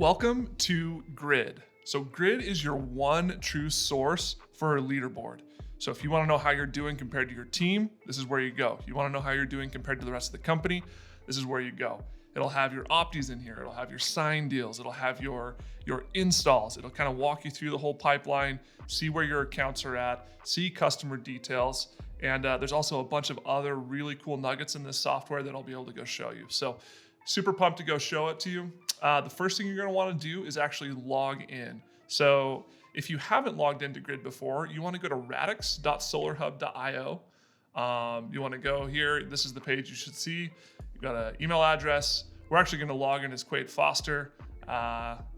Welcome to Grid. So Grid is your one true source for a leaderboard. So if you want to know how you're doing compared to your team, this is where you go. You want to know how you're doing compared to the rest of the company, this is where you go. It'll have your opties in here. It'll have your sign deals. It'll have your installs. It'll kind of walk you through the whole pipeline, see where your accounts are at, see customer details. And there's also a bunch of other really cool nuggets in this software that I'll be able to go show you. So super pumped to go show it to you. The first thing you're going to want to do is actually log in. So if you haven't logged into Grid before, you want to go to radix.solarhub.io. You want to go here. This is the page you should see. You've got an email address. We're actually going to log in as Quade Foster.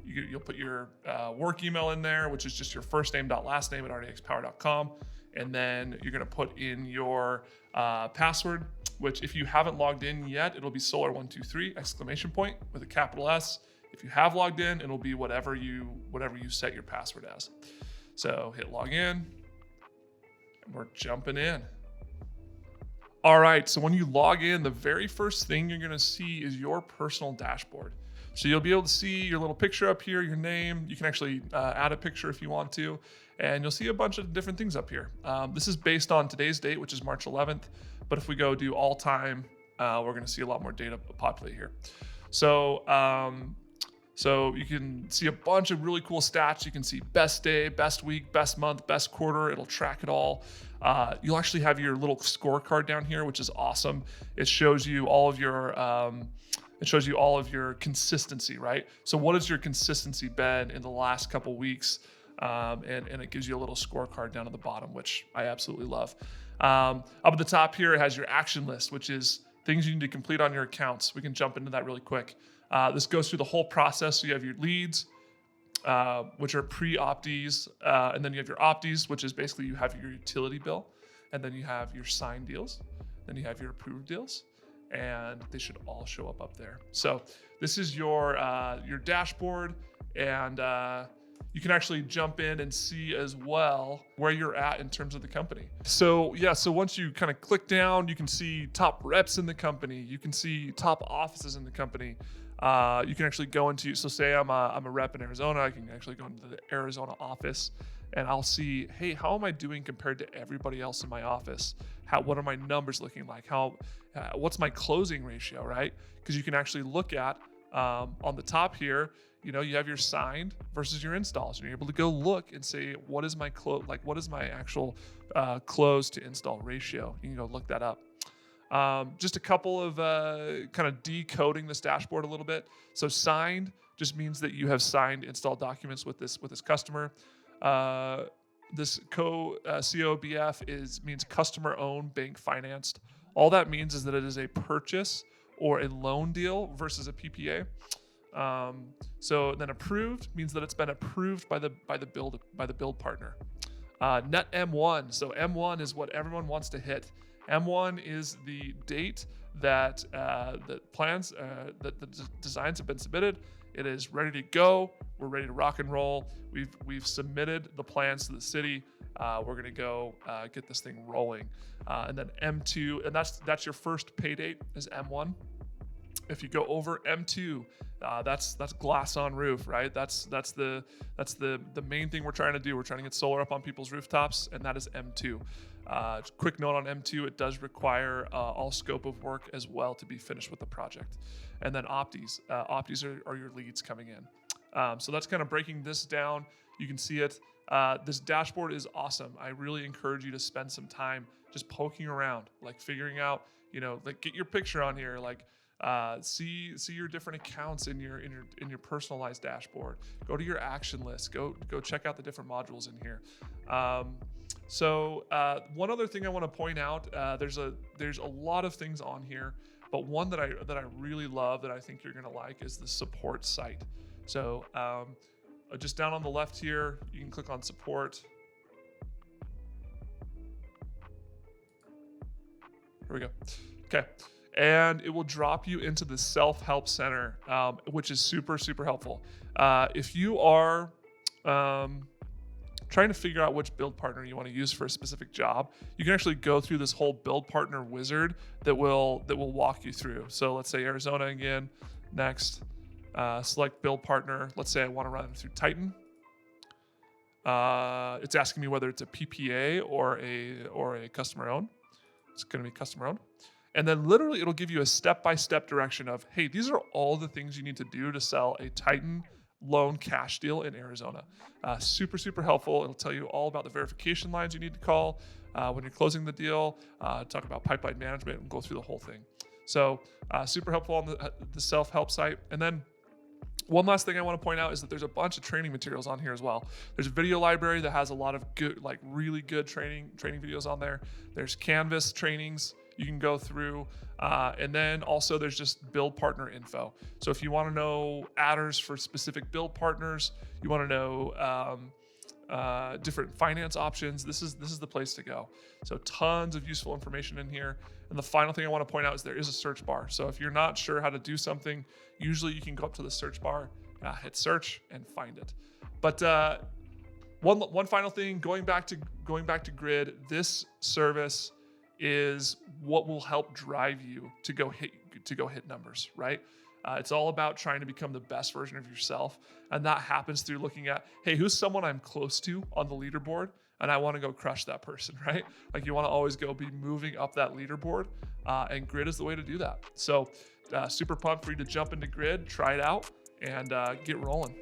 You'll put your work email in there, which is just your first name dot last name at rdxpower.com. And then you're going to put in your password, which if you haven't logged in yet, it'll be solar123 exclamation point with a capital S. If you have logged in, it'll be whatever you set your password as. So hit log in and we're jumping in. All right, so when you log in, the very first thing you're gonna see is your personal dashboard. So you'll be able to see your little picture up here, your name. You can actually add a picture if you want to, and you'll see a bunch of different things up here. This is based on today's date, which is March 11th. But if we go do all time, we're gonna see a lot more data populate here. So you can see a bunch of really cool stats. You can see best day, best week, best month, best quarter. It'll track it all. You'll actually have your little scorecard down here, which is awesome. It shows you all of your consistency, right? So what has your consistency been in the last couple weeks? And it gives you a little scorecard down at the bottom, which I absolutely love. Up at the top here, it has your action list, which is things you need to complete on your accounts. We can jump into that really quick. This goes through the whole process. So you have your leads, which are pre-opties, and then you have your opties, which is basically you have your utility bill, and then you have your signed deals, then you have your approved deals, and they should all show up there. So this is your dashboard, and you can actually jump in and see as well where you're at in terms of the company. So once you kind of click down, you can see top reps in the company. You can see top offices in the company. You can actually go into, so say I'm a rep in Arizona, I can actually go into the Arizona office and I'll see, hey, how am I doing compared to everybody else in my office? What are my numbers looking like? What's my closing ratio, right? Because you can actually look at, on the top here, you have your signed versus your installs. You're able to go look and say, what is my actual close to install ratio? You can go look that up. Just a couple of kind of decoding this dashboard a little bit. So signed just means that you have signed install documents with this customer. This COBF means customer owned, bank financed. All that means is that it is a purchase or a loan deal versus a PPA. So then approved means that it's been approved by the build partner. Net M1. So M1 is what everyone wants to hit. M1 is the date that the plans, that the designs have been submitted. It is ready to go. We're ready to rock and roll. We've submitted the plans to the city. We're gonna go get this thing rolling. And then M2, and that's your first pay date is M1. If you go over M2, that's glass on roof, right? That's the main thing we're trying to do. We're trying to get solar up on people's rooftops, and that is M2. Quick note on M2, it does require all scope of work as well to be finished with the project. And then opties. Opties are your leads coming in. So that's kind of breaking this down. You can see it. This dashboard is awesome. I really encourage you to spend some time just poking around, like figuring out, get your picture on here, like see your different accounts in your personalized dashboard. Go to your action list. Go check out the different modules in here. So one other thing I want to point out, there's a lot of things on here, but one that I really love that I think you're gonna like is the support site. So just down on the left here, you can click on support. Here we go. Okay. And it will drop you into the self-help center, which is super, super helpful. If you are trying to figure out which build partner you want to use for a specific job, you can actually go through this whole build partner wizard that will walk you through. So let's say Arizona again, next. select build partner. Let's say I want to run it through Titan. It's asking me whether it's a PPA or a customer owned. It's going to be customer owned. And then literally it'll give you a step-by-step direction of, hey, these are all the things you need to do to sell a Titan loan cash deal in Arizona. Super, super helpful. It'll tell you all about the verification lines you need to call when you're closing the deal, talk about pipeline management, and go through the whole thing. So super helpful on the self-help site. And then one last thing I want to point out is that there's a bunch of training materials on here as well. There's a video library that has a lot of good, like really good training videos on there. There's Canvas trainings you can go through. And then also there's just build partner info. So if you want to know adders for specific build partners, you want to know different finance options, this is the place to go. So tons of useful information in here. And the final thing I want to point out is there is a search bar. So if you're not sure how to do something, usually you can go up to the search bar, hit search, and find it. But one final thing, going back to Grid, this service is what will help drive you to go hit numbers, right? It's all about trying to become the best version of yourself. And that happens through looking at, hey, who's someone I'm close to on the leaderboard? And I want to go crush that person, right? Like you want to always go be moving up that leaderboard. And Grid is the way to do that. So super pumped for you to jump into Grid, try it out, and get rolling.